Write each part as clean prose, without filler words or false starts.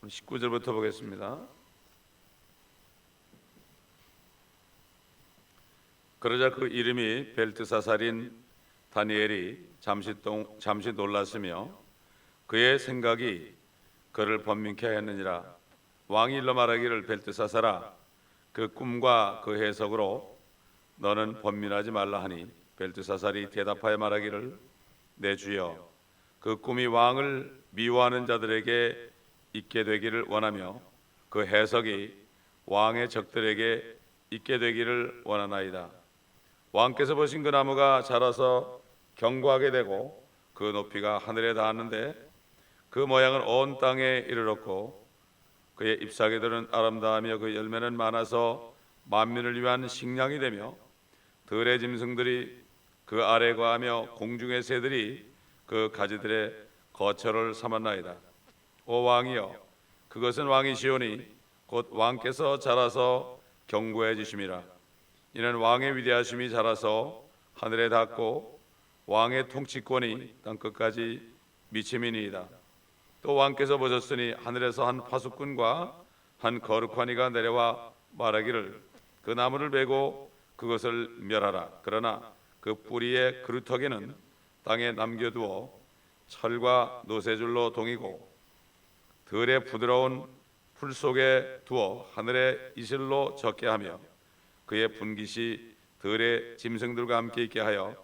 19절부터 보겠습니다. 그러자 그 이름이 벨드사살인 다니엘이 잠시 놀랐으며 그의 생각이 그를 번민케 하였느니라. 왕이 일러 말하기를, 벨드사살아, 그 꿈과 그 해석으로 너는 번민하지 말라 하니, 벨드사살이 대답하여 말하기를, 내 주여, 그 꿈이 왕을 미워하는 자들에게 있게 되기를 원하며 그 해석이 왕의 적들에게 있게 되기를 원하나이다. 왕께서 보신 그 나무가 자라서 견고하게 되고 그 높이가 하늘에 닿았는데 그 모양은 온 땅에 이르렀고 그의 잎사귀들은 아름다우며 그 열매는 많아서 만민을 위한 식량이 되며 들의 짐승들이 그 아래 거하며 공중의 새들이 그 가지들의 거처를 삼았나이다. 오 왕이여, 그것은 왕이시오니 곧 왕께서 자라서 견고해지심이라. 이는 왕의 위대하심이 자라서 하늘에 닿고 왕의 통치권이 땅끝까지 미침이니이다. 또 왕께서 보셨으니 하늘에서 한 파수꾼과 한 거룩한 이가 내려와 말하기를, 그 나무를 베고 그것을 멸하라. 그러나 그 뿌리의 그루터기는 땅에 남겨두어 철과 노새줄로 동이고 들의 부드러운 풀 속에 두어 하늘의 이슬로 젖게 하며 그의 분깃이 들의 짐승들과 함께 있게 하여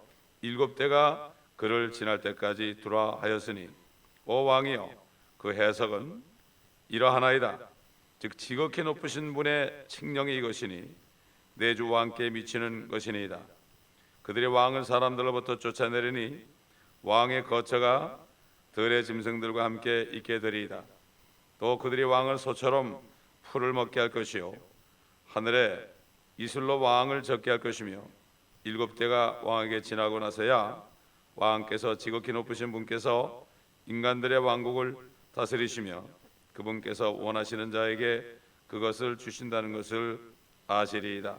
7대가 그를 지날 때까지 두라 하였으니, 오 왕이여, 그 해석은 이러하나이다. 즉 지극히 높으신 분의 칙령이 이것이니 내 주 왕께 미치는 것이니이다. 그들이 왕을 사람들로부터 쫓아내리니 왕의 거처가 들의 짐승들과 함께 있게 되리이다. 또 그들이 왕을 소처럼 풀을 먹게 할 것이요 하늘에 이슬로 왕을 젖게 할 것이며 7대가 왕에게 지나고 나서야 왕께서 지극히 높으신 분께서 인간들의 왕국을 다스리시며 그분께서 원하시는 자에게 그것을 주신다는 것을 아시리이다.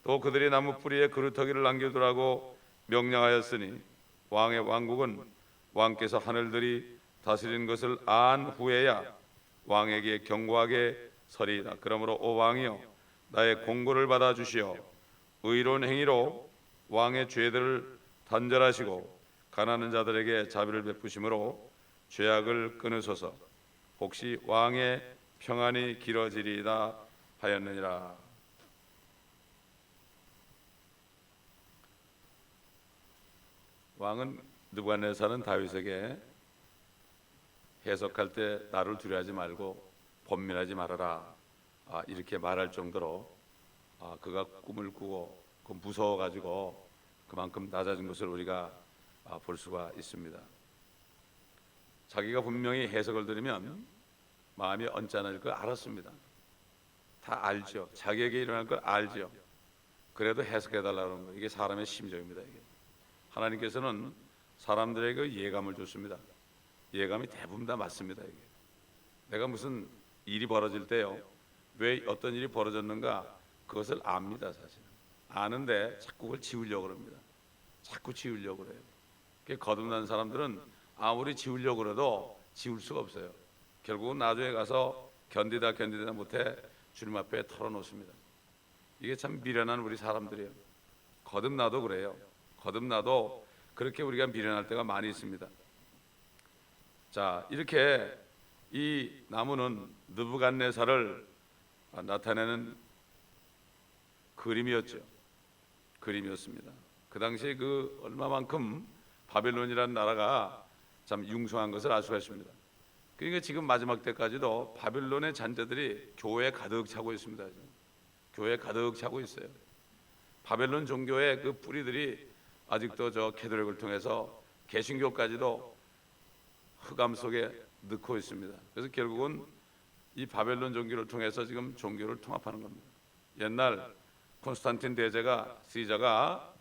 또 그들이 나무 뿌리에 그루터기를 남겨두라고 명령하였으니 왕의 왕국은 왕께서 하늘들이 다스리는 것을 안 후에야 왕에게 견고하게 서리이다. 그러므로 오 왕이여, 나의 공고를 받아 주시어 의로운 행위로 왕의 죄들을 단절하시고 가난한 자들에게 자비를 베푸심으로 죄악을 끊으소서. 혹시 왕의 평안이 길어지리이다 하였느니라. 왕은 느부갓네살은 다윗에게 해석할 때 나를 두려워하지 말고 번민하지 말아라, 이렇게 말할 정도로 그가 꿈을 꾸고 그 무서워가지고 그만큼 낮아진 것을 우리가 볼 수가 있습니다. 자기가 분명히 해석을 들으면 마음이 언짢아질 걸 알았습니다. 다 알죠. 자기에게 일어날 걸 알죠. 그래도 해석해달라는 거예요. 이게 사람의 심정입니다. 이게. 하나님께서는 사람들에게 예감을 줬습니다. 예감이 대부분 다 맞습니다. 이게. 내가 무슨 일이 벌어질 때요, 왜 어떤 일이 벌어졌는가 그것을 압니다. 사실 아는데 자꾸 그걸 지우려고 합니다. 자꾸 지우려고 그래요. 거듭난 사람들은 아무리 지우려고 해도 지울 수가 없어요. 결국은 나중에 가서 견디다 못해 주님 앞에 털어놓습니다. 이게 참 미련한 우리 사람들이에요. 거듭나도 그래요. 거듭나도 그렇게 우리가 미련할 때가 많이 있습니다. 자, 이렇게 이 나무는 느부갓네살을 나타내는 그림이었습니다. 그 당시에 그 얼마만큼 바벨론이라는 나라가 참 융성한 것을 알 수가 있습니다. 그러니까 지금 마지막 때까지도 바벨론의 잔재들이 교회에 가득 차고 있습니다. 교회에 가득 차고 있어요. 바벨론 종교의 그 뿌리들이 아직도 저 캐톨릭을 통해서 개신교까지도 흑암 속에 넣고 있습니다. 그래서 결국은 이 바벨론 종교를 통해서 지금 종교를 통합하는 겁니다. 옛날 콘스탄틴 대제가 시자가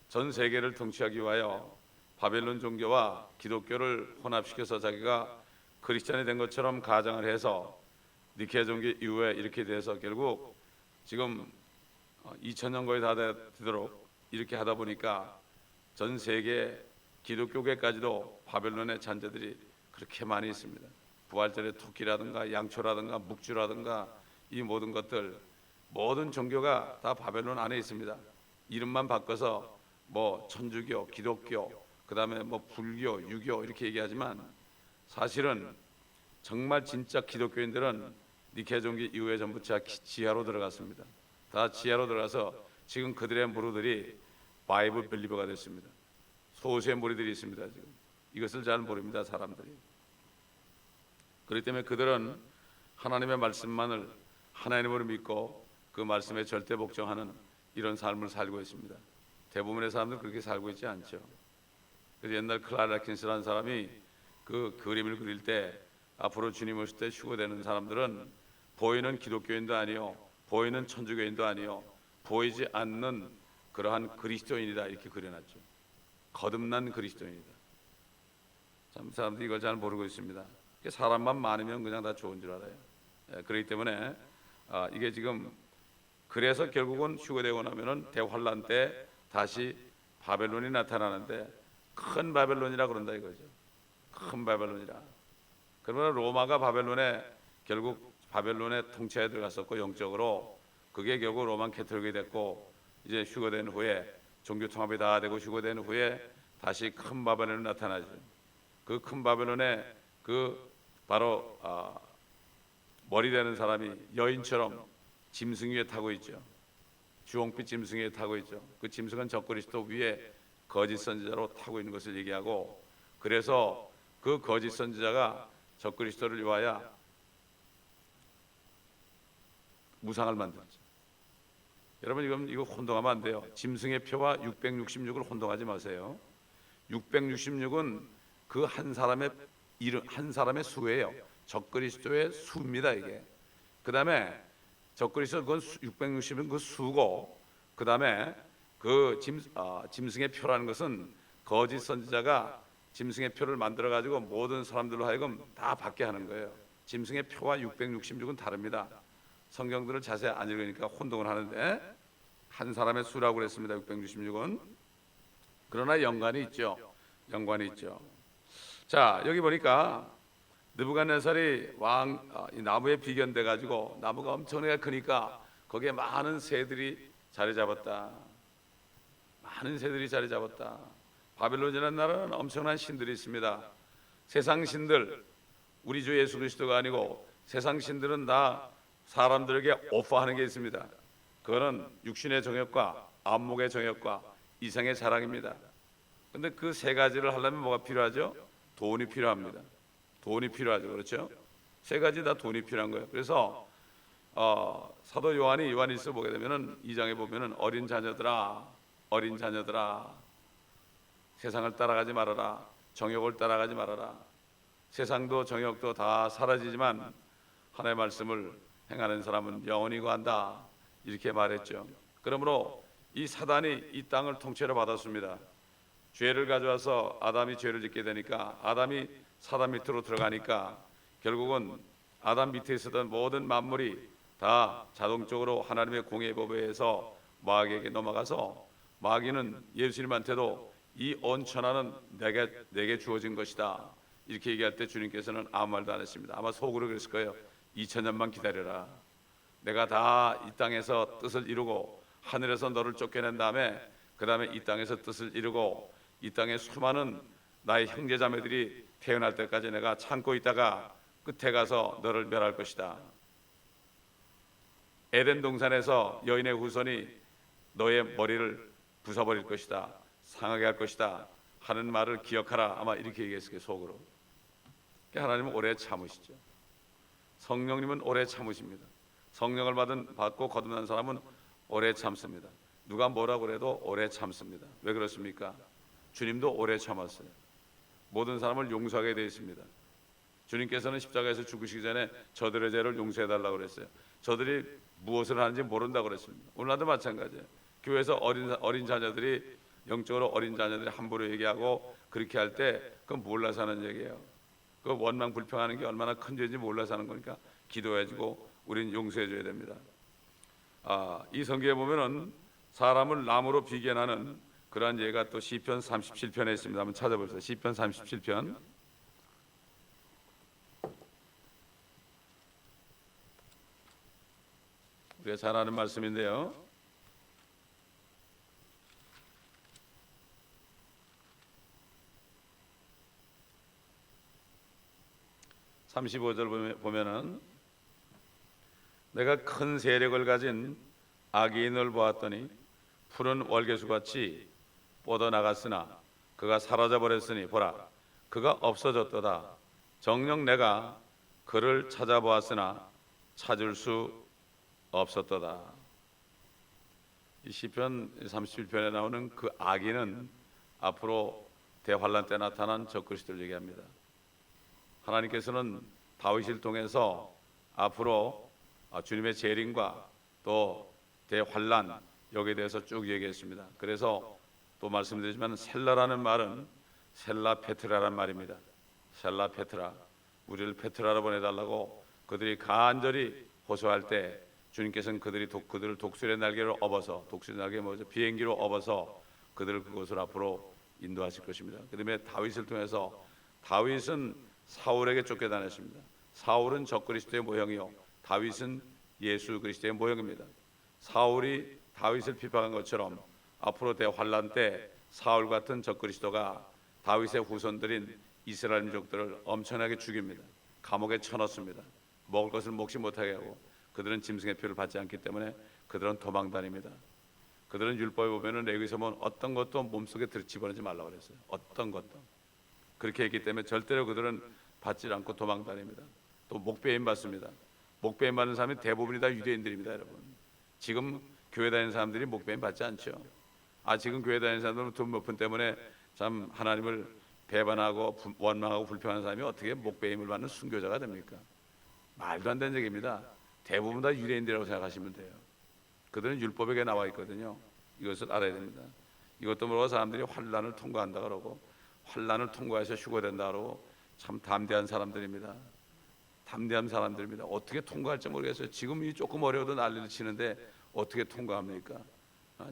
전 세계를 통치하기 위하여 바벨론 종교와 기독교를 혼합시켜서 자기가 크리스찬이 된 것처럼 가정을 해서 니케아 종교 이후에 이렇게 돼서 결국 지금 2000년 거의 다 되도록 이렇게 하다 보니까 전 세계 기독교계까지도 바벨론의 잔재들이 그렇게 많이 있습니다. 부활절에 토끼라든가 양초라든가 묵주라든가 이 모든 것들, 모든 종교가 다 바벨론 안에 있습니다. 이름만 바꿔서 뭐 천주교, 기독교, 그다음에 뭐 불교, 유교 이렇게 얘기하지만 사실은 정말 진짜 기독교인들은 니케 종기 이후에 전부 지하로 들어갔습니다. 다 지하로 들어가서 지금 그들의 무리들이 바이블 빌리버가 됐습니다. 소수의 무리들이 있습니다. 지금 이것을 잘 모릅니다, 사람들이. 그렇기 때문에 그들은 하나님의 말씀만을 하나님으로 믿고 그 말씀에 절대 복종하는 이런 삶을 살고 있습니다. 대부분의 사람들은 그렇게 살고 있지 않죠. 그래서 옛날 클라라 킨스라는 사람이 그 그림을 그릴 때 앞으로 주님 오실 때 휴거되는 사람들은 보이는 기독교인도 아니요, 보이는 천주교인도 아니요, 보이지 않는 그러한 그리스도인이다 이렇게 그려놨죠. 거듭난 그리스도인이다. 참 사람들이 이걸 잘 모르고 있습니다. 사람만 많으면 그냥 다 좋은 줄 알아요. 그렇기 때문에 이게 지금 그래서 결국은 휴거되고 나면은 대환란 때 다시 바벨론이 나타나는데 큰 바벨론이라 그런다 이거죠. 큰 바벨론이라. 그러나 로마가 결국 바벨론의 통치에 들어갔었고 영적으로 그게 결국 로만 캐톨릭이 됐고 이제 휴거된 후에 종교 통합이 다 되고 휴거된 후에 다시 큰 바벨론이 나타나죠. 그 큰 바벨론에 그 바로 머리 되는 사람이 여인처럼 짐승 위에 타고 있죠. 주홍빛 짐승 위에 타고 있죠. 그 짐승은 적그리스도 위에 거짓 선지자로 타고 있는 것을 얘기하고, 그래서 그 거짓 선지자가 적그리스도를 위하여 무상을 만들었죠. 여러분 이거 혼동하면 안 돼요. 짐승의 표와 666을 혼동하지 마세요. 666은 그 한 사람의 수예요. 적그리스도의 수입니다 이게. 그 다음에 적그리스도 그건 660은 그 수고, 그 다음에 그 짐승의 표라는 것은 거짓 선지자가 짐승의 표를 만들어 가지고 모든 사람들로 하여금 다 받게 하는 거예요. 짐승의 표와 666은 다릅니다. 성경들을 자세히 안 읽으니까 혼동을 하는데 한 사람의 수라고 그랬습니다. 666은. 그러나 연관이 있죠. 자, 여기 보니까 느부갓네살이 이 나무에 비견돼 가지고 나무가 엄청나게 크니까 거기에 많은 새들이 자리 잡았다. 바벨론이라는 나라는 엄청난 신들이 있습니다. 세상 신들, 우리 주 예수 그리스도가 아니고 세상 신들은 다 사람들에게 오퍼하는 게 있습니다. 그거는 육신의 정욕과 안목의 정욕과 이생의 자랑입니다. 근데 그 세 가지를 하려면 뭐가 필요하죠? 돈이 필요합니다. 돈이 필요하죠. 그렇죠? 세 가지 다 돈이 필요한 거예요. 그래서 사도 요한일서 보게 되면은 2장에 보면은 어린 자녀들아 세상을 따라가지 말아라. 정욕을 따라가지 말아라. 세상도 정욕도 다 사라지지만 하나님의 말씀을 행하는 사람은 영원히 거한다. 이렇게 말했죠. 그러므로 이 사단이 이 땅을 통째로 받았습니다. 죄를 가져와서 아담이 죄를 짓게 되니까 아담이 사단 밑으로 들어가니까 결국은 아담 밑에 있었던 모든 만물이 다 자동적으로 하나님의 공의 법에 의해서 마귀에게 넘어가서 마귀는 예수님한테도 이 온 천하는 내게 주어진 것이다 이렇게 얘기할 때 주님께서는 아무 말도 안 했습니다. 아마 속으로 그랬을 거예요. 2000년만 기다려라. 내가 다 이 땅에서 뜻을 이루고 하늘에서 너를 쫓겨낸 다음에 그 다음에 이 땅에서 뜻을 이루고 이 땅에 수많은 나의 형제자매들이 태어날 때까지 내가 참고 있다가 끝에 가서 너를 멸할 것이다. 에덴 동산에서 여인의 후손이 너의 머리를 부숴버릴 것이다. 상하게 할 것이다 하는 말을 기억하라. 아마 이렇게 얘기했을 거예요. 속으로. 하나님은 오래 참으시죠. 성령님은 오래 참으십니다. 성령을 받고 거듭난 사람은 오래 참습니다. 누가 뭐라고 그래도 오래 참습니다. 왜 그렇습니까? 주님도 오래 참았어요. 모든 사람을 용서하게 되어 있습니다. 주님께서는 십자가에서 죽으시기 전에 저들의 죄를 용서해달라고 그랬어요. 저들이 무엇을 하는지 모른다고 그랬습니다. 오늘날도 마찬가지예요. 교회에서 어린 자녀들이 영적으로 어린 자녀들이 함부로 얘기하고 그렇게 할 때 그건 몰라서 하는 얘기예요. 그 원망 불평하는 게 얼마나 큰 죄인지 몰라서 하는 거니까 기도해주고 우리는 용서해줘야 됩니다. 이 성경에 보면은 사람을 나무로 비견하는 그러한 예가 또 시편 37편에 있습니다. 한번 찾아보세요. 시편 37편. 우리가 잘 아는 말씀인데요. 35절 보면은 내가 큰 세력을 가진 악인을 보았더니 푸른 월계수같이 뻗어나갔으나 그가 사라져버렸으니 보라 그가 없어졌도다. 정녕 내가 그를 찾아보았으나 찾을 수 없었도다. 이 시편 31편에 나오는 그 악인은 앞으로 대환란 때 나타난 적그리스도를 얘기합니다. 하나님께서는 다윗을 통해서 앞으로 주님의 재림과 또 대환란 여기에 대해서 쭉 얘기했습니다. 그래서 또 말씀드리지만 셀라라는 말은 셀라페트라란 말입니다. 셀라페트라, 우리를 페트라로 보내달라고 그들이 간절히 호소할 때 주님께서는 그들을 독수리의 날개로 업어서, 독수리 날개 뭐죠? 비행기로 업어서 그들을 그곳으로 앞으로 인도하실 것입니다. 그다음에 다윗을 통해서 다윗은 사울에게 쫓겨다녔습니다. 사울은 적그리스도의 모형이요 다윗은 예수 그리스도의 모형입니다. 사울이 다윗을 비방한 것처럼 앞으로 대환란 때 사울 같은 적그리스도가 다윗의 후손들인 이스라엘 민족들을 엄청나게 죽입니다. 감옥에 쳐넣습니다. 먹을 것을 먹지 못하게 하고 그들은 짐승의 표를 받지 않기 때문에 그들은 도망다닙니다. 그들은 율법에 보면은 레위기서 보면 어떤 것도 몸속에 집어넣지 말라고 그랬어요. 어떤 것도. 그렇게 했기 때문에 절대로 그들은 받지 않고 도망다닙니다. 또 목배임 받습니다. 목배임 받는 사람이 대부분이 다 유대인들입니다, 여러분. 지금 교회 다니는 사람들이 목배임 받지 않죠. 지금 교회 다니는 사람들은 돈 몇 푼 때문에 참 하나님을 배반하고 원망하고 불평하는 사람이 어떻게 목배임을 받는 순교자가 됩니까? 말도 안 되는 얘기입니다. 대부분 다 유대인들이라고 생각하시면 돼요. 그들은 율법에 나와 있거든요. 이것을 알아야 됩니다. 이것도 모르고 사람들이 환란을 통과한다 그러고 환란을 통과해서 휴거된다 그러고 참 담대한 사람들입니다. 담대한 사람들입니다. 어떻게 통과할지 모르겠어요. 지금 이 조금 어려워도 난리를 치는데 어떻게 통과합니까?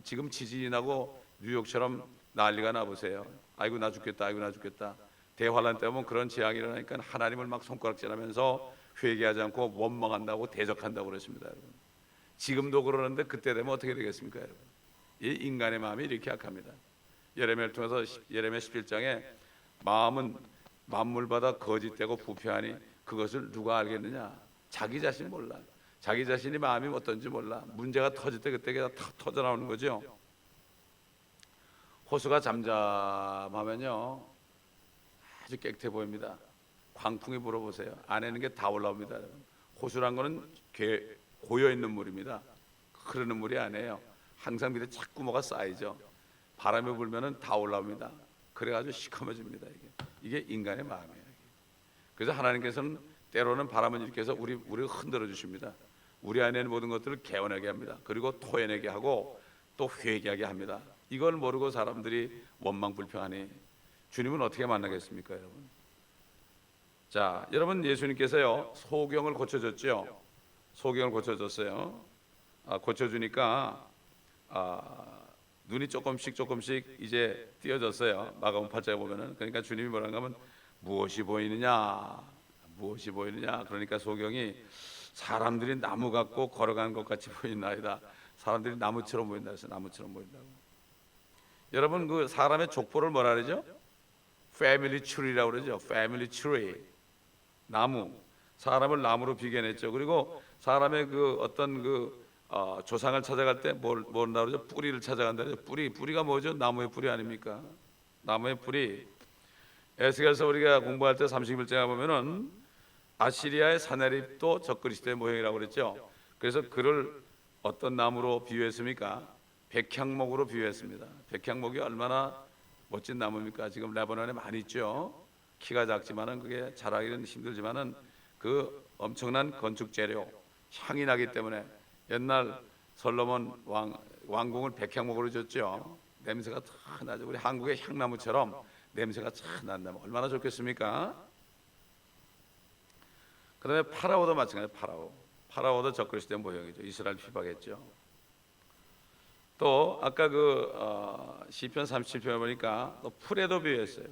지금 지진이 나고 뉴욕처럼 난리가 나보세요. 아이고 나 죽겠다, 아이고 나 죽겠다. 대환란 때문에 그런 재앙이 일어나니까 하나님을 막 손가락질하면서 회개하지 않고 원망한다고 대적한다고 그랬습니다, 여러분. 지금도 그러는데 그때 되면 어떻게 되겠습니까, 여러분? 이 인간의 마음이 이렇게 약합니다. 예레미야를 통해서 예레미야 11장에 마음은 만물보다 거짓되고 부패하니 그것을 누가 알겠느냐? 자기 자신 몰라. 자기 자신이 마음이 어떤지 몰라. 문제가 터질 때 그때 다 터져 나오는 거죠. 호수가 잠잠하면요 아주 깨끗해 보입니다. 광풍이 불어보세요. 안에는 게 다 올라옵니다. 호수란 거는 고여 있는 물입니다. 흐르는 물이 아니에요. 항상 밑에 자꾸 뭐가 쌓이죠. 바람이 불면은 다 올라옵니다. 그래가지고 시커매집니다. 이게 인간의 마음이에요. 그래서 하나님께서는 때로는 바람을 일으켜서 우리를 흔들어 주십니다. 우리 안에 있는 모든 것들을 개어내게 합니다. 그리고 토해내게 하고 또 회개하게 합니다. 이걸 모르고 사람들이 원망 불평하니 주님은 어떻게 만나겠습니까, 여러분? 자, 여러분 예수님께서요 소경을 고쳐줬죠. 소경을 고쳐줬어요. 고쳐주니까 눈이 조금씩 이제 띄어졌어요. 마가복음 8장에 보면은. 그러니까 주님이 뭐라고 하면 무엇이 보이느냐, 무엇이 보이느냐. 그러니까 소경이 사람들이 나무 같고 걸어가는 것 같이 보인나이다. 사람들이 나무처럼 보인다 해서 나무처럼 보인다고. 여러분 그 사람의 족보를 뭐라 그러죠? 패밀리 트리라고 그러죠. 패밀리 트리. 나무. 사람을 나무로 비견했죠. 그리고 사람의 그 어떤 조상을 찾아갈 때 뭐라 그러죠? 뿌리를 찾아간다 그러죠. 뿌리가 뭐죠? 나무의 뿌리 아닙니까? 나무의 뿌리. 에스겔서 우리가 공부할 때 31장에 보면은 아시리아의 사내립도 적그리스도의 모형이라고 그랬죠. 그래서 그를 어떤 나무로 비유했습니까? 백향목으로 비유했습니다. 백향목이 얼마나 멋진 나무입니까? 지금 레바논에 많이 있죠. 키가 작지만은 그게 자라기는 힘들지만은 그 엄청난 건축 재료 향이 나기 때문에 옛날 솔로몬 왕궁을 백향목으로 줬죠. 냄새가 다 나죠. 우리 한국의 향나무처럼 냄새가 참 난다면 얼마나 좋겠습니까? 그다음에 파라오도 마찬가지예요. 파라오도 적그리스도의 모형이죠. 이스라엘 비박했죠. 또 아까 시편 37편에 보니까 또 풀에도 비유했어요.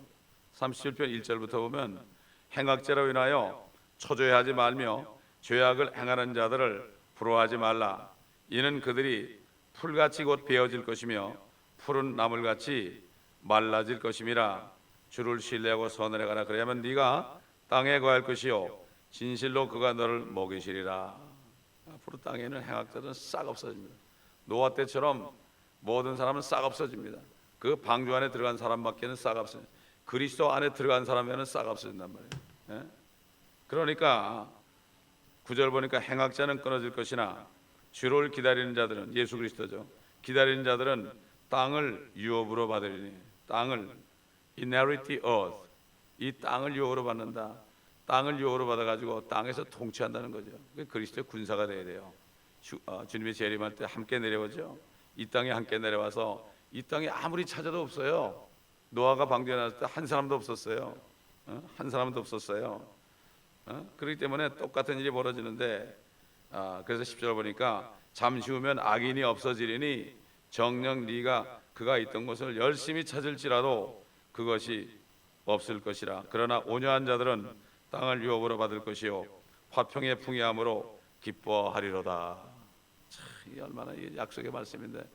37편 1절부터 보면 행악죄로 인하여 초조해하지 말며 죄악을 행하는 자들을 부러워하지 말라. 이는 그들이 풀같이 곧 베어질 것이며 푸른 나물같이 말라질 것임이라. 주를 신뢰하고 선을 행하라. 그래야만 네가 땅에 거할 것이요 진실로 그가 너를 먹이시리라. 앞으로 땅에는 행악자들은 싹 없어집니다. 노아 때처럼 모든 사람은 싹 없어집니다. 그 방주 안에 들어간 사람밖에는 싹 없어요. 그리스도 안에 들어간 사람에는 싹 없어진단 말이에요. 예? 그러니까 9절 보니까 행악자는 끊어질 것이나 주를 기다리는 자들은, 예수 그리스도죠, 기다리는 자들은 땅을 유업으로 받으리니. 땅을 inherit the earth, 이 땅을 유업으로 받는다. 땅을 유업으로 받아가지고 땅에서 통치한다는 거죠. 그리스도의 군사가 돼야 돼요. 주님이 재림할 때 함께 내려오죠. 이 땅에 함께 내려와서 이 땅에 아무리 찾아도 없어요. 노아가 방주에 나왔을 때 한 사람도 없었어요. 한 사람도 없었어요. 그렇기 때문에 똑같은 일이 벌어지는데, 그래서 10절 보니까 잠시 후면 악인이 없어지리니 정녕 네가 그가 있던 곳을 열심히 찾을지라도 그것이 없을 것이라. 그러나 온유한 자들은 땅을 유업으로 받을 것이요 화평의 풍요함으로 기뻐하리로다. 참, 이게 얼마나 약속의 말씀인데,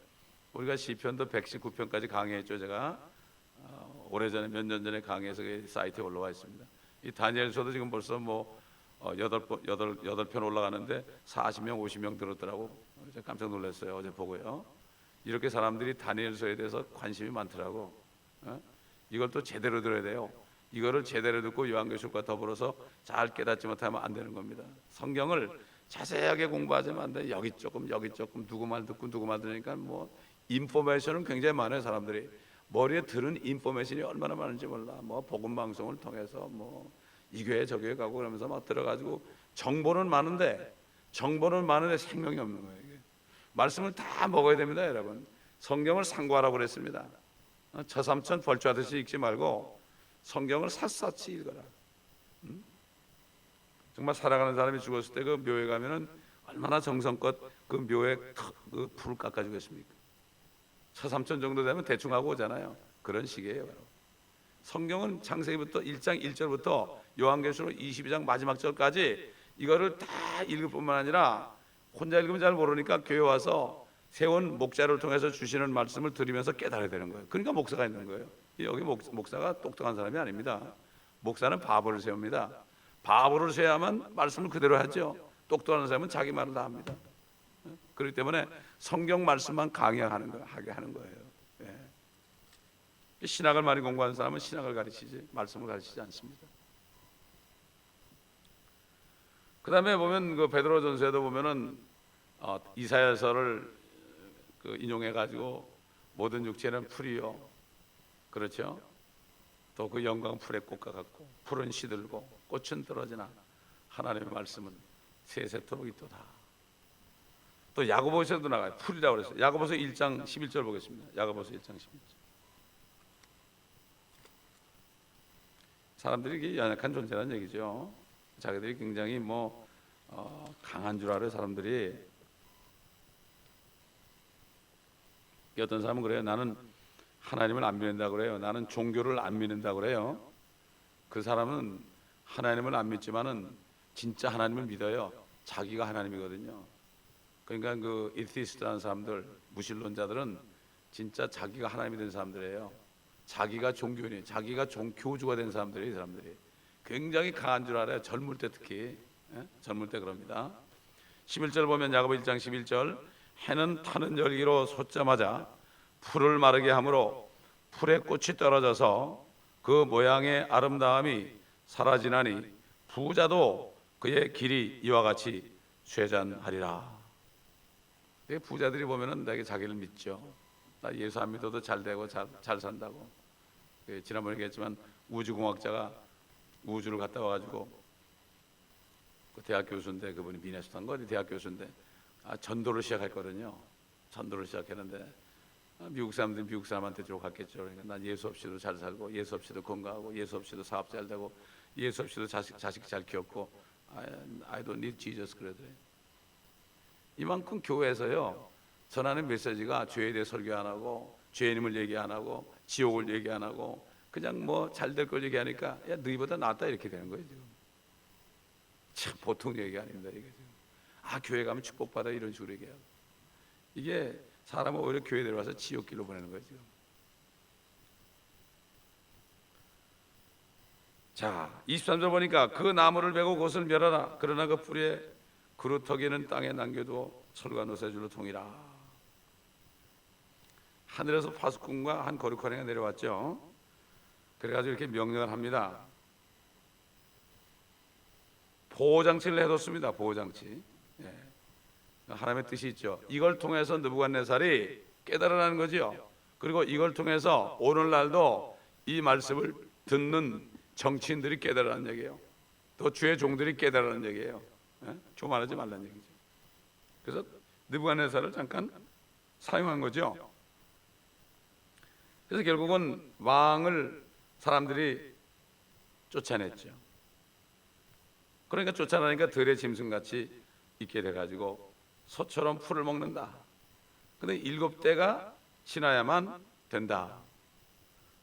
우리가 시편도 119편까지 강의했죠. 제가 오래전에 몇 년 전에 강의해서 사이트에 올라와 있습니다. 이 다니엘서도 지금 벌써 뭐 8편 올라가는데 40명 50명 들었더라고. 제가 깜짝 놀랐어요. 어제 보고요. 이렇게 사람들이 다니엘서에 대해서 관심이 많더라고. 이걸 또 제대로 들어야 돼요. 이거를 제대로 듣고 요한계시록과 더불어서 잘 깨닫지 못하면 안 되는 겁니다. 성경을 자세하게 공부하지만 안 돼. 여기 조금 누구 말 듣고 누구 말 들으니까 뭐 인포메이션은 굉장히 많아요. 사람들이 머리에 들은 인포메이션이 얼마나 많은지 몰라. 뭐 복음 방송을 통해서 뭐 이 교회 저 교회 가고 그러면서 막 들어가지고 정보는 많은데 생명이 없는 거예요. 이게. 말씀을 다 먹어야 됩니다, 여러분. 성경을 상고하라고 그랬습니다. 처삼천 벌초하듯이 읽지 말고 성경을 샅샅이 읽어라. 정말 살아가는 사람이 죽었을 때 그 묘에 가면은 얼마나 정성껏 그 묘에 그 풀을 깎아주겠습니까? 처삼천 정도 되면 대충 하고 오잖아요. 그런 식이에요. 성경은 창세기부터 1장 1절부터 요한계시록 22장 마지막 절까지 이거를 다 읽을 뿐만 아니라 혼자 읽으면 잘 모르니까 교회 와서 세운 목자를 통해서 주시는 말씀을 들으면서 깨달아야 되는 거예요. 그러니까 목사가 있는 거예요. 여기 목사가 똑똑한 사람이 아닙니다. 목사는 바보를 세웁니다. 바보를 세야만 말씀을 그대로 하죠. 똑똑한 사람은 자기 말을 다 합니다. 그렇기 때문에 성경 말씀만 하게 하는 거예요. 예. 신학을 많이 공부하는 사람은 신학을 가르치지 말씀을 가르치지 않습니다. 그 다음에 보면 그 베드로전서에도 보면은 이사야서를 인용해 가지고 모든 육체는 풀이요, 그렇죠? 또 그 영광 풀의 꽃과 같고 풀은 시들고 꽃은 떨어지나 하나님의 말씀은 세세토록 있도다. 또 야고보서도 나가요. 풀이라고 그랬어요. 야고보서 1장 11절 보겠습니다. 야고보서 1장 11절. 사람들이 연약한 존재라는 얘기죠. 자기들이 굉장히 강한 줄 알아요. 사람들이. 어떤 사람은 그래요. 나는 하나님을 안 믿는다고 그래요. 나는 종교를 안 믿는다고 그래요. 그 사람은 하나님을 안 믿지만은 진짜 하나님을 믿어요. 자기가 하나님이거든요. 그러니까 그 에티스트라는 사람들, 무신론자들은 진짜 자기가 하나님이 된 사람들이에요. 자기가 종교인이에요. 자기가 교주가 된 사람들이에요. 이 사람들이 굉장히 강한 줄 알아요. 젊을 때 특히. 젊을 때 그럽니다. 11절 보면 야고보 1장 11절, 해는 타는 열기로 솟자마자 풀을 마르게 하므로 풀의 꽃이 떨어져서 그 모양의 아름다움이 사라지나니 부자도 그의 길이 이와 같이 쇠잔하리라. 부자들이 보면은 되게 자기를 믿죠. 나 예수 안 믿어도 잘 되고 잘 산다고. 지난번에 얘기했지만 우주공학자가 우주를 갔다 와가지고 그 대학 교수인데, 그분이 미네소타인 거 어디 대학 교수인데 전도를 시작했거든요. 전도를 시작했는데 미국 사람들이 미국 사람한테 주로 갔겠죠. 그러니까 난 예수 없이도 잘 살고 예수 없이도 건강하고 예수 없이도 사업 잘 되고 예수 없이도 자식 잘 키웠고 I don't need Jesus 그러더래요. 이만큼 교회에서요 전하는 메시지가 죄에 대해 설교 안 하고 죄인임을 얘기 안 하고 지옥을 얘기 안 하고 그냥 잘 될 걸 얘기하니까 야 너희보다 낫다 이렇게 되는 거예요 지금. 참 보통 얘기 아닙니다 이게 지금. 교회 가면 축복받아 이런 식으로 얘기해요. 이게 사람을 오히려 교회 들어와서 지옥길로 보내는 거죠. 자, 23절 보니까 그 나무를 베고 곳을 멸하라. 그러나 그 뿌리에 그루터기는 땅에 남겨두어 철과 노새줄로 통이라. 하늘에서 파수꾼과 한 거룩한 이가 내려왔죠. 그래가지고 이렇게 명령을 합니다. 보호장치를 해뒀습니다. 보호장치. 예. 하나님의 뜻이 있죠. 이걸 통해서 느부갓네살이 깨달아나는 거죠. 그리고 이걸 통해서 오늘날도 이 말씀을 듣는 정치인들이 깨달아는 얘기예요. 또 주의 종들이 깨달아는 얘기예요. 예? 교만하지 말라는 얘기죠. 그래서 느부갓네살을 잠깐 사용한 거죠. 그래서 결국은 왕을 사람들이 쫓아냈죠. 그러니까 쫓아나니까 들의 짐승같이 있게 돼가지고 소처럼 풀을 먹는다. 근데 7대가 지나야만 된다.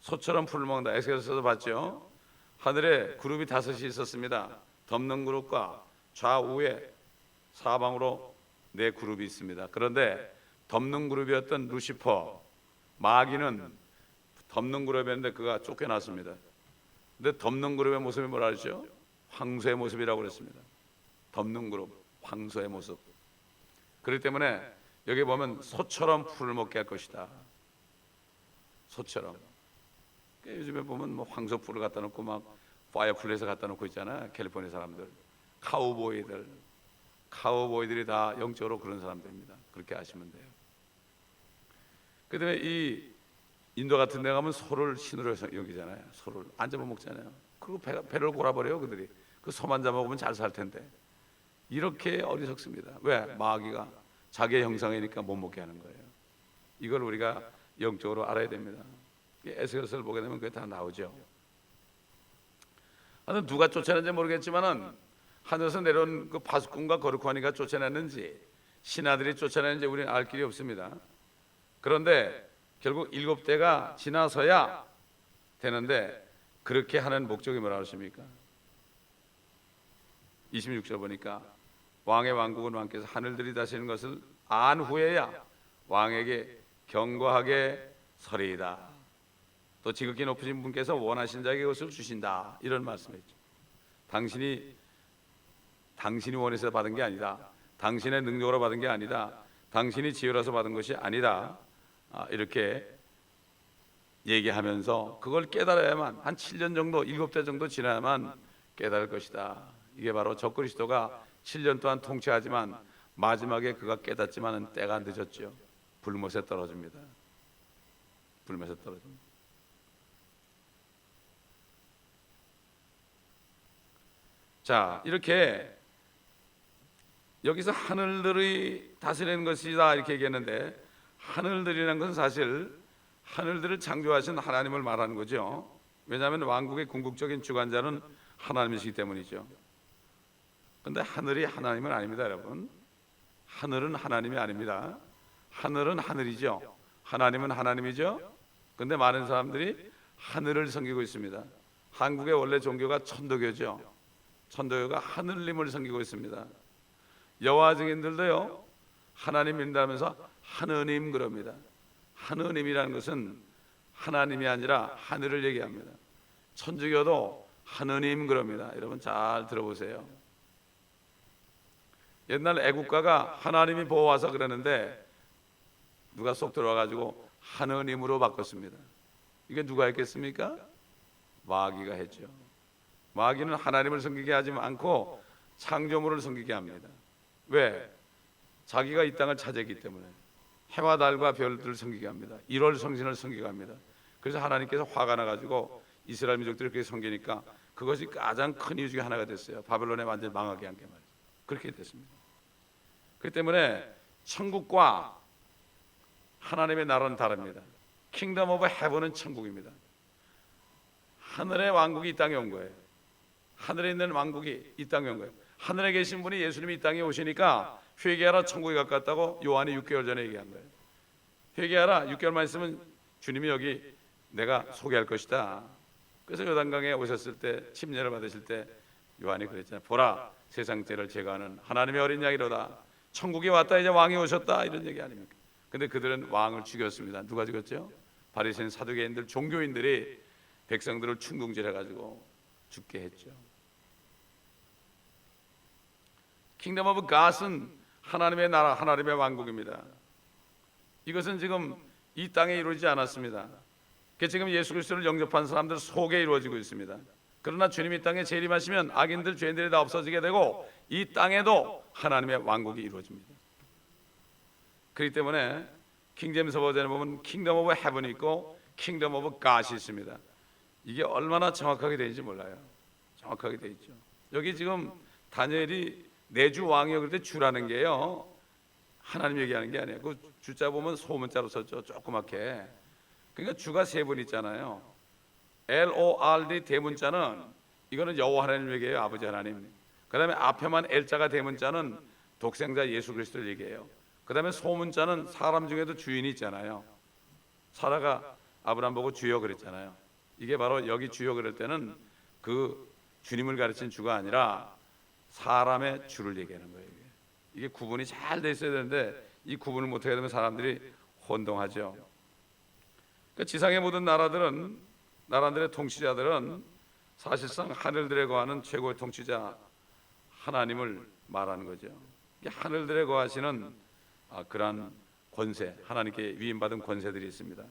소처럼 풀을 먹는다. 에스겔서도 봤죠. 하늘에 그룹이 5이 있었습니다. 덮는 그룹과 좌우에 사방으로 4그룹이 있습니다. 그런데 덮는 그룹이었던 루시퍼, 마귀는 덮는 그룹이었는데 그가 쫓겨났습니다. 근데 덮는 그룹의 모습이 뭐라 하죠? 황소의 모습이라고 그랬습니다. 덮는 그룹, 황소의 모습. 그렇기 때문에 여기 보면 소처럼 풀을 먹게 할 것이다. 소처럼. 요즘에 보면 뭐 황소 풀을 갖다 놓고 막 파이어플레이스 갖다 놓고 있잖아요. 캘리포니아 사람들, 카우보이들이 다 영적으로 그런 사람들입니다. 그렇게 아시면 돼요. 그다음에 이 인도 같은 데 가면 소를 신으로 여기잖아요. 소를 안 잡아먹잖아요. 그리고 배를 골아버려요. 그들이 그 소만 잡아먹으면 잘 살 텐데. 이렇게 어리석습니다. 왜? 마귀가 자기의 형상이니까 못 먹게 하는 거예요. 이걸 우리가 영적으로 알아야 됩니다. 에스겔서를 보게 되면 그게 다 나오죠. 하여튼 누가 쫓아냈는지 모르겠지만은 하늘에서 내려온 그 파수꾼과 거룩한 이가 쫓아냈는지 신하들이 쫓아냈는지 우리는 알 길이 없습니다. 그런데 결국 7대가 지나서야 되는데 그렇게 하는 목적이 뭐라고 하십니까? 26절 보니까 왕의 왕국은 왕께서 하늘 들이다시는 것을 안 후에야 왕에게 경고하게 서리이다. 또 지극히 높으신 분께서 원하신 자에게 그것을 주신다. 이런 말씀이죠. 당신이 원해서 받은 게 아니다. 당신의 능력으로 받은 게 아니다. 당신이 지혜로서 받은 것이 아니다. 이렇게 얘기하면서 그걸 깨달아야만 한 7년 정도, 7대 정도 지나야만 깨달을 것이다. 이게 바로 적그리스도가 7년 동안 통치하지만 마지막에 그가 깨닫지만은 때가 늦었죠. 불못에 떨어집니다. 불못에 떨어집니다. 자, 이렇게 여기서 하늘들이 다스리는 것이다 이렇게 얘기했는데 하늘들이라는 것은 사실 하늘들을 창조하신 하나님을 말하는 거죠. 왜냐하면 왕국의 궁극적인 주관자는 하나님이시기 때문이죠. 그런데 하늘이 하나님은 아닙니다, 여러분. 하늘은 하나님이 아닙니다. 하늘은 하늘이죠. 하나님은 하나님이죠. 그런데 많은 사람들이 하늘을 섬기고 있습니다. 한국의 원래 종교가 천도교죠. 천도교가 하늘님을 섬기고 있습니다. 여호와 증인들도요 하나님 믿는다면서 하느님 그럽니다. 하느님이라는 것은 하나님이 아니라 하늘을 얘기합니다. 천주교도 하느님 그럽니다. 여러분 잘 들어보세요. 옛날 애국가가 하나님이 보호와서 그러는데 누가 쏙 들어와가지고 하느님으로 바꿨습니다. 이게 누가 했겠습니까? 마귀가 했죠. 마귀는 하나님을 섬기게 하지 않고 창조물을 섬기게 합니다. 왜? 자기가 이 땅을 차지했기 때문에 해와 달과 별들을 섬기게 합니다. 1월 성신을 섬기게 합니다. 그래서 하나님께서 화가 나가지고 이스라엘 민족들이 그렇게 섬기니까 그것이 가장 큰 이유 중에 하나가 됐어요. 바벨론에 완전히 망하게 한 게 말이에요. 그렇게 됐습니다. 그렇기 때문에 천국과 하나님의 나라는 다릅니다. 킹덤 오브 헤븐은 천국입니다. 하늘의 왕국이 이 땅에 온 거예요. 하늘에 있는 왕국이 이 땅에 온 거예요. 하늘에 계신 분이 예수님이 이 땅에 오시니까 회개하라 천국이 가깝다고 요한이 6개월 전에 얘기한 거예요. 회개하라 6개월만 있으면 주님이 여기 내가 소개할 것이다. 그래서 요단강에 오셨을 때 침례를 받으실 때 요한이 그랬잖아요. 보라 세상 죄를 제거하는 하나님의 어린 양이로다. 천국이 왔다 이제 왕이 오셨다 이런 얘기 아닙니까? 근데 그들은 왕을 죽였습니다. 누가 죽였죠? 바리새인 사두개인들, 종교인들이 백성들을 충동질해가지고 죽게 했죠. 킹덤 오브 갓은 하나님의 나라, 하나님의 왕국입니다. 이것은 지금 이 땅에 이루어지지 않았습니다. 지금 예수 그리스도를 영접한 사람들 속에 이루어지고 있습니다. 그러나 주님이 땅에 재림하시면 악인들, 죄인들이 다 없어지게 되고 이 땅에도 하나님의 왕국이 이루어집니다. 그렇기 때문에 킹제임스 버전에 보면 킹덤 오브 헤븐이 있고 킹덤 오브 갓이 있습니다. 이게 얼마나 정확하게 되는지 몰라요. 정확하게 돼 있죠. 여기 지금 다니엘이 내주 왕이요 그럴 때 주라는 게요, 하나님 얘기하는 게 아니에요. 그 주자 보면 소문자로 썼죠, 조그맣게. 그러니까 주가 세 분 있잖아요. LORD 대문자는 이거는 여호와 하나님 얘기해요, 아버지 하나님. 그 다음에 앞에만 L자가 대문자는 독생자 예수 그리스도를 얘기해요. 그 다음에 소문자는 사람 중에도 주인이 있잖아요. 사라가 아브라함 보고 주여 그랬잖아요. 이게 바로 여기 주여 그럴 때는 그 주님을 가르친 주가 아니라 사람의 주를 얘기하는 거예요. 이게 구분이 잘 돼 있어야 되는데 이 구분을 못하게 되면 사람들이 혼동하죠. 그러니까 지상의 모든 나라들의 통치자들은 사실상 하늘들에 거하는 최고의 통치자 하나님을 말하는 거죠. 하늘들에 거하시는 그러한 권세, 하나님께 위임받은 권세들이 있습니다.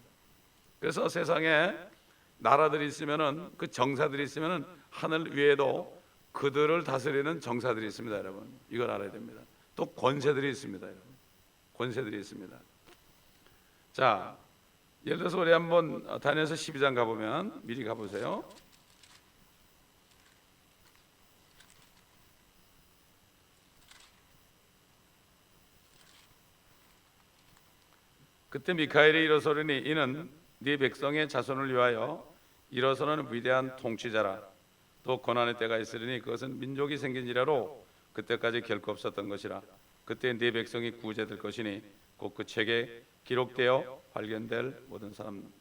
그래서 세상에 나라들이 있으면은, 그 정사들이 있으면은 하늘 위에도 그들을 다스리는 정사들이 있습니다, 여러분. 이걸 알아야 됩니다. 또 권세들이 있습니다, 여러분. 권세들이 있습니다. 자, 예를 들어서 우리 한번 다니엘서 12장 가보면, 미리 가보세요. 그때 미카엘이 일어서리니 이는 네 백성의 자손을 위하여 일어서는 위대한 통치자라. 또 고난의 때가 있으리니 그것은 민족이 생긴지라로 그때까지 결코 없었던 것이라. 그때 네 백성이 구제될 것이니 곧 그 책에 기록되어 발견될 모든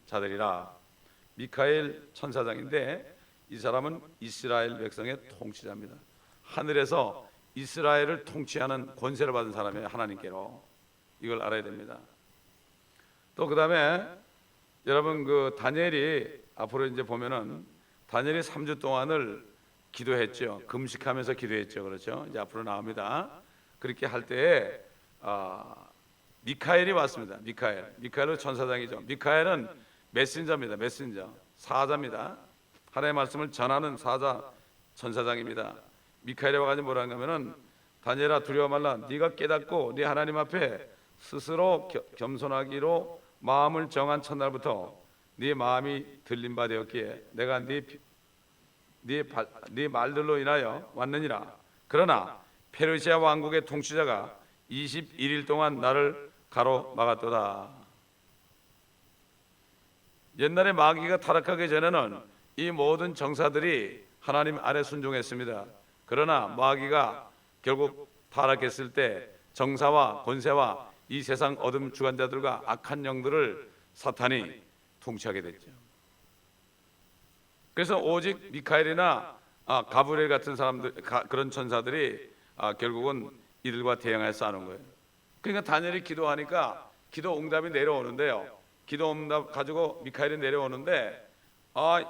자들이라. 미카엘 천사장인데 이 사람은 이스라엘 백성의 통치자입니다. 하늘에서 이스라엘을 통치하는 권세를 받은 사람이에요, 하나님께로. 이걸 알아야 됩니다. 또 그 다음에 여러분, 그 다니엘이 앞으로 이제 보면은 다니엘이 3주 동안을 기도했죠. 금식하면서 기도했죠. 그렇죠? 이제 앞으로 나옵니다. 그렇게 할 때에 미카엘이 왔습니다. 미카엘은 천사장이죠. 미카엘은 메신저입니다. 메신저, 사자입니다. 하나님의 말씀을 전하는 사자, 천사장입니다. 미카엘이 와가지고 뭐라는 거면은, 다니엘아 두려워 말라. 네가 깨닫고 네 하나님 앞에 스스로 겸손하기로 마음을 정한 첫날부터 네 마음이 들린 바 되었기에 내가 네 말들로 인하여 왔느니라. 그러나 페르시아 왕국의 통치자가 21일 동안 나를 가로막았도다. 옛날에 마귀가 타락하기 전에는 이 모든 정사들이 하나님 아래 순종했습니다. 그러나 마귀가 결국 타락했을 때 정사와 권세와 이 세상 어둠 주관자들과 악한 영들을 사탄이 통치하게 됐죠. 그래서 오직 미카엘이나 가브리엘 같은 사람들, 그런 천사들이 결국은 이들과 대항하여 싸우는 거예요. 그러니까 다니엘이 기도하니까 기도 응답이 내려오는데요. 기도 응답 가지고 미카엘이 내려오는데,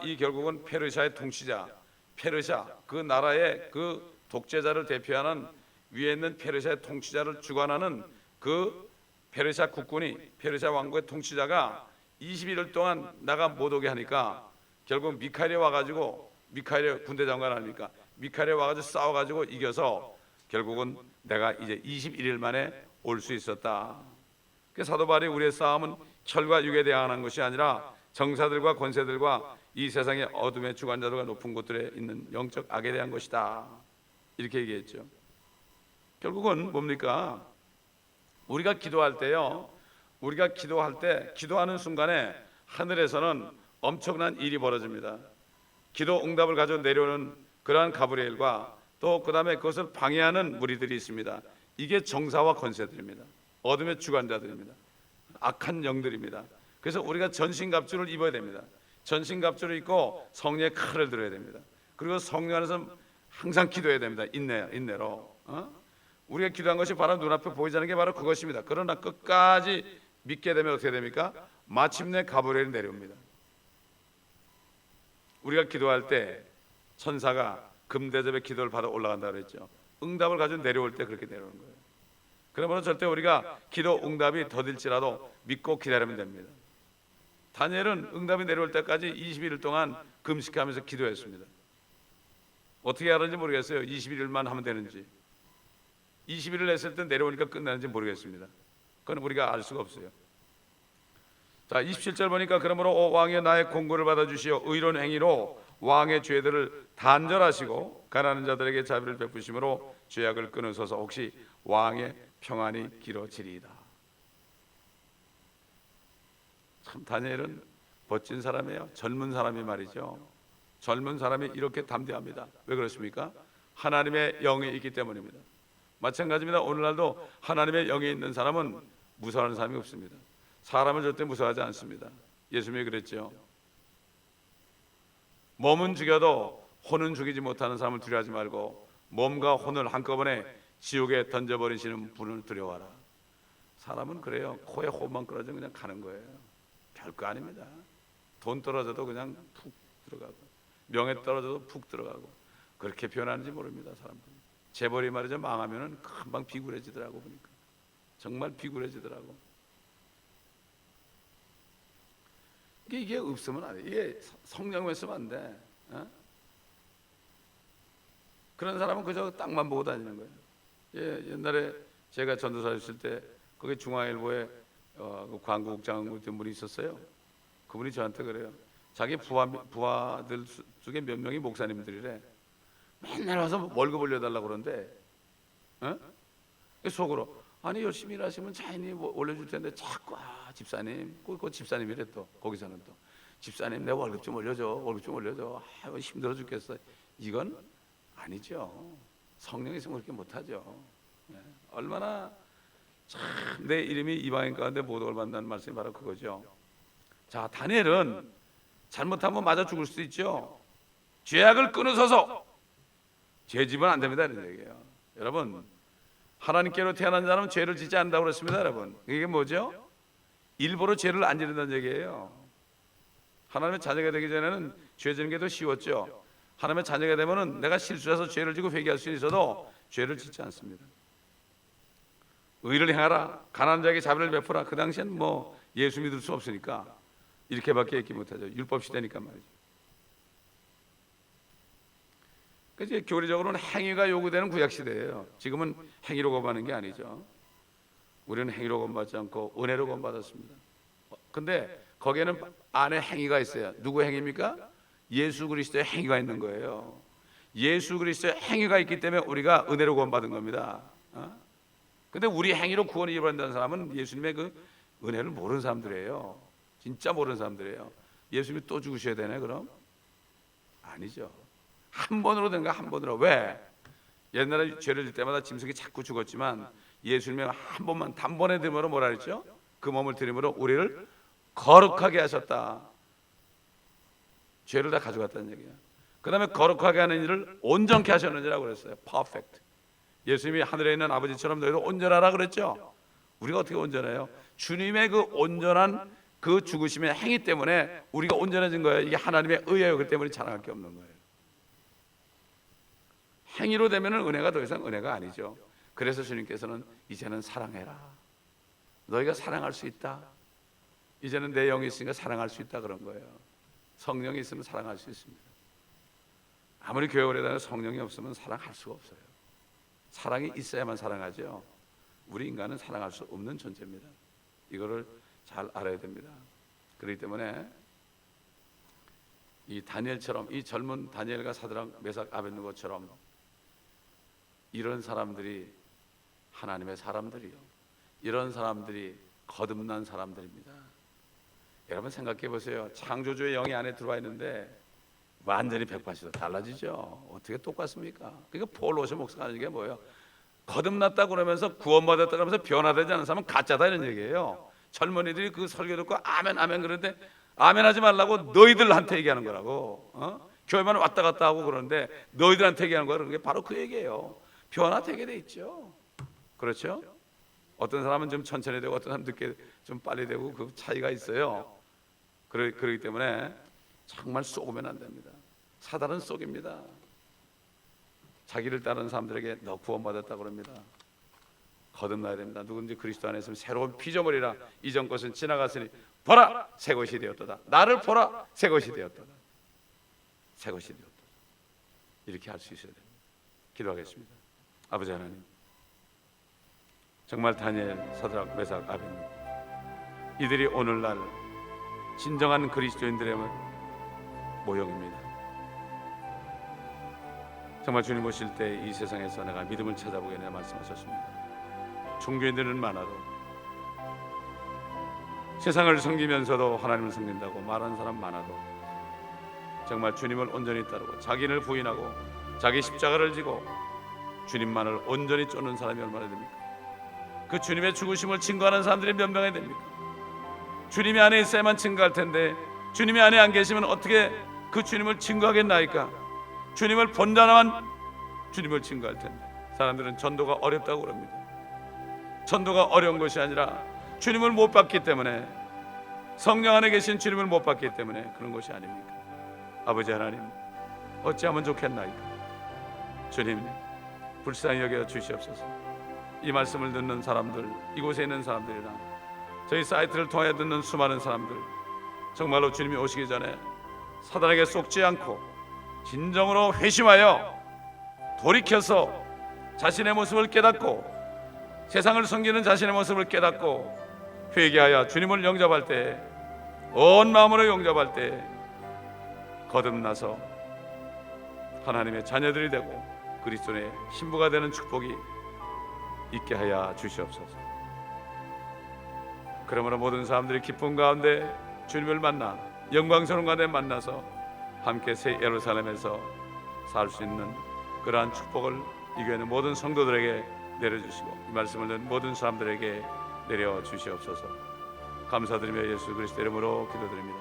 이 결국은 페르시아의 통치자, 페르시아 그 나라의 그 독재자를 대표하는 위에 있는 페르시아의 통치자를 주관하는 그 페르시아 국군이, 페르시아 왕국의 통치자가 21일 동안 나가 못 오게 하니까 결국 미카엘이 와가지고, 미카엘이 군대 장관 아닙니까? 미카엘이 와가지고 싸워가지고 이겨서 결국은 내가 이제 21일 만에 올 수 있었다. 그 사도 바울이 우리의 싸움은 혈과 육에 대항하는 것이 아니라 정사들과 권세들과 이 세상의 어둠의 주관자들과 높은 곳들에 있는 영적 악에 대한 것이다. 이렇게 얘기했죠. 결국은 뭡니까? 우리가 기도할 때요, 우리가 기도할 때 기도하는 순간에 하늘에서는 엄청난 일이 벌어집니다. 기도 응답을 가지고 내려오는 그러한 가브리엘과 또 그 다음에 그것을 방해하는 무리들이 있습니다. 이게 정사와 권세들입니다. 어둠의 주관자들입니다. 악한 영들입니다. 그래서 우리가 전신갑주를 입어야 됩니다. 전신갑주를 입고 성령의 칼을 들어야 됩니다. 그리고 성령 안에서 항상 기도해야 됩니다. 인내로. 우리가 기도한 것이 바로 눈앞에 보이지 않는 게 바로 그것입니다. 그러나 끝까지 믿게 되면 어떻게 됩니까? 마침내 가브리엘이 내려옵니다. 우리가 기도할 때 천사가 금대접의 기도를 받아 올라간다 그랬죠. 응답을 가지고 내려올 때 그렇게 내려오는 거예요. 그러므로 절대 우리가 기도 응답이 더딜지라도 믿고 기다리면 됩니다. 다니엘은 응답이 내려올 때까지 21일 동안 금식하면서 기도했습니다. 어떻게 하는지 모르겠어요. 21일만 하면 되는지, 21일 했을 때 내려오니까 끝나는지 모르겠습니다. 그건 우리가 알 수가 없어요. 자, 27절 보니까 그러므로 오 왕이여 나의 공고를 받아주시어 의로운 행위로 왕의 죄들을 단절하시고 가난한 자들에게 자비를 베푸심으로 죄악을 끊으소서. 혹시 왕의 평안이 길어지리이다. 참 다니엘은 멋진 사람이에요. 젊은 사람이 말이죠. 젊은 사람이 이렇게 담대합니다. 왜 그렇습니까? 하나님의 영이 있기 때문입니다. 마찬가지입니다. 오늘날도 하나님의 영이 있는 사람은 무서워하는 사람이 없습니다. 사람을 절대 무서워하지 않습니다. 예수님이 그랬죠. 몸은 죽여도 혼은 죽이지 못하는 사람을 두려워하지 말고 몸과 혼을 한꺼번에 지옥에 던져버리시는 분을 두려워하라. 사람은 그래요. 코에 호흡만 끌어져 그냥 가는 거예요. 별거 아닙니다. 돈 떨어져도 그냥 푹 들어가고 명예 떨어져도 푹 들어가고 그렇게 변하는지 모릅니다. 사람들 재벌이 말이죠. 망하면은 금방 비굴해지더라고. 보니까 정말 비굴해지더라고. 이게 없으면 안 돼. 이게 성령만 있으면 안 돼. 어? 그런 사람은 그저 땅만 보고 다니는 거예요. 예, 옛날에 제가 전도사 했을 때 거기 중앙일보에 그 광고국장 같은 분이 있었어요. 그분이 저한테 그래요. 자기 부하들 중에 몇 명이 목사님들이래. 맨날 와서 월급 올려달라고 그러는데, 어? 속으로 아니 열심히 일하시면 자인이 올려줄 텐데 자꾸 집사님, 그 집사님이래 또 거기서는 또 집사님 내 월급 좀 올려줘, 월급 좀 올려줘. 힘들어 죽겠어. 이건 아니죠. 성령이 있으면 그렇게 못하죠. 네. 얼마나 참 내 이름이 이방인 가운데 모독을 받는다는 말씀이 바로 그거죠. 자, 다니엘은 잘못하면 맞아 죽을 수도 있죠. 죄악을 끊으소서. 죄짓으면 안 됩니다 이런 얘기예요. 여러분, 하나님께로 태어난 자는 죄를 짓지 않는다고 그랬습니다. 여러분, 이게 뭐죠? 일부러 죄를 안 지른다는 얘기예요. 하나님의 자녀가 되기 전에는 죄 지는 게 더 쉬웠죠. 하나님의 자녀가 되면은 내가 실수해서 죄를 지고 회개할 수 있어도 죄를 짓지 않습니다. 의를 행하라, 가난한 자에게 자비를 베푸라. 그 당시엔 뭐 예수 믿을 수 없으니까 이렇게밖에 얘기 못하죠. 율법 시대니까 말이죠. 그래서 교리적으로는 행위가 요구되는 구약 시대예요. 지금은 행위로 구원받는 게 아니죠. 우리는 행위로 구원받지 않고 은혜로 구원받았습니다. 근데 거기에는 안에 행위가 있어요. 누구 행위입니까? 예수 그리스도의 행위가 있는 거예요. 예수 그리스도의 행위가 있기 때문에 우리가 은혜로 구원받은 겁니다. 근데 우리 행위로 구원을 이루어낸다는 사람은 예수님의 그 은혜를 모르는 사람들이에요. 진짜 모르는 사람들이에요. 예수님이 또 죽으셔야 되네 그럼? 아니죠. 한 번으로 된 거야. 한 번으로. 왜? 옛날에 죄를 질 때마다 짐승이 자꾸 죽었지만 예수님이 한 번만 단번에 드림으로 뭐라 그랬죠? 그 몸을 드림으로 우리를 거룩하게 하셨다. 죄를 다 가져갔다는 얘기야. 그 다음에 거룩하게 하는 일을 온전케 하셨느니라고 그랬어요. 퍼펙트. 예수님이 하늘에 있는 아버지처럼 너희도 온전하라 그랬죠. 우리가 어떻게 온전해요? 주님의 그 온전한 그 죽으심의 행위 때문에 우리가 온전해진 거예요. 이게 하나님의 의예요. 그렇기 때문에 자랑할 게 없는 거예요. 행위로 되면은 은혜가 더 이상 은혜가 아니죠. 그래서 주님께서는 이제는 사랑해라. 너희가 사랑할 수 있다. 이제는 내 영이 있으니까 사랑할 수 있다 그런 거예요. 성령이 있으면 사랑할 수 있습니다. 아무리 교회 오래 다녀도 성령이 없으면 사랑할 수가 없어요. 사랑이 있어야만 사랑하죠. 우리 인간은 사랑할 수 없는 존재입니다. 이거를 잘 알아야 됩니다. 그렇기 때문에 이 다니엘처럼, 이 젊은 다니엘과 사드락 메삭 아벳느고처럼 이런 사람들이 하나님의 사람들이요, 이런 사람들이 거듭난 사람들입니다. 여러분 생각해 보세요. 창조주의 영이 안에 들어와 있는데 완전히 180도 달라지죠. 어떻게 똑같습니까? 그러니까 폴 로시 목사가 하는 게 뭐예요? 거듭났다 그러면서 구원받았다 그러면서 변화되지 않은 사람은 가짜다 이런 얘기예요. 젊은이들이 그 설교 듣고 아멘 아멘 그러는데 아멘 하지 말라고 너희들한테 얘기하는 거라고. 교회만 왔다 갔다 하고 그러는데 너희들한테 얘기하는 거라는 게 바로 그 얘기예요. 변화되게 돼 있죠. 그렇죠? 어떤 사람은 좀 천천히 되고 어떤 사람은 늦게 좀 빨리 되고 그 차이가 있어요. 그렇기 때문에 정말 쏘으면 안 됩니다. 사단은 쏘깁니다. 자기를 따르는 사람들에게 너 구원받았다고 그럽니다. 거듭나야 됩니다. 누구든지 그리스도 안에 있으면 새로운 피조물이라 이전 것은 지나갔으니 보라 새 것이 되었도다. 나를 보라 새 것이 되었도다. 새 것이 되었도다. 이렇게 할 수 있어야 됩니다. 기도하겠습니다. 아버지 하나님, 정말 다니엘, 사드락, 메삭, 아벤 이들이 오늘날 진정한 그리스도인들의 모형입니다. 정말 주님 오실 때 이 세상에서 내가 믿음을 찾아보겠냐 말씀하셨습니다. 종교인들은 많아도 세상을 섬기면서도 하나님을 섬긴다고 말하는 사람 많아도 정말 주님을 온전히 따르고 자기를 부인하고 자기 십자가를 지고 주님만을 온전히 쫓는 사람이 얼마나 됩니까? 그 주님의 죽으심을 증거하는 사람들이 몇 명이 됩니까? 주님이 안에 있어야만 증거할 텐데 주님이 안에 안 계시면 어떻게 그 주님을 증거하겠나이까? 주님을 본다만 주님을 증거할 텐데 사람들은 전도가 어렵다고 그럽니다. 전도가 어려운 것이 아니라 주님을 못 봤기 때문에, 성령 안에 계신 주님을 못 봤기 때문에 그런 것이 아닙니까? 아버지 하나님, 어찌하면 좋겠나이까? 주님, 불쌍히 여겨 주시옵소서. 이 말씀을 듣는 사람들, 이곳에 있는 사람들이나 저희 사이트를 통해 듣는 수많은 사람들, 정말로 주님이 오시기 전에 사단에게 속지 않고 진정으로 회심하여 돌이켜서 자신의 모습을 깨닫고 세상을 섬기는 자신의 모습을 깨닫고 회개하여 주님을 영접할 때, 온 마음으로 영접할 때 거듭나서 하나님의 자녀들이 되고 그리스도의 신부가 되는 축복이 있게 하여 주시옵소서. 그러므로 모든 사람들이 기쁨 가운데 주님을 만나 영광스러운 가운데 만나서 함께 새 예루살렘에서 살 수 있는 그러한 축복을 이 교회 있는 모든 성도들에게 내려주시고 이 말씀을 듣는 모든 사람들에게 내려주시옵소서. 감사드리며 예수 그리스도 이름으로 기도드립니다.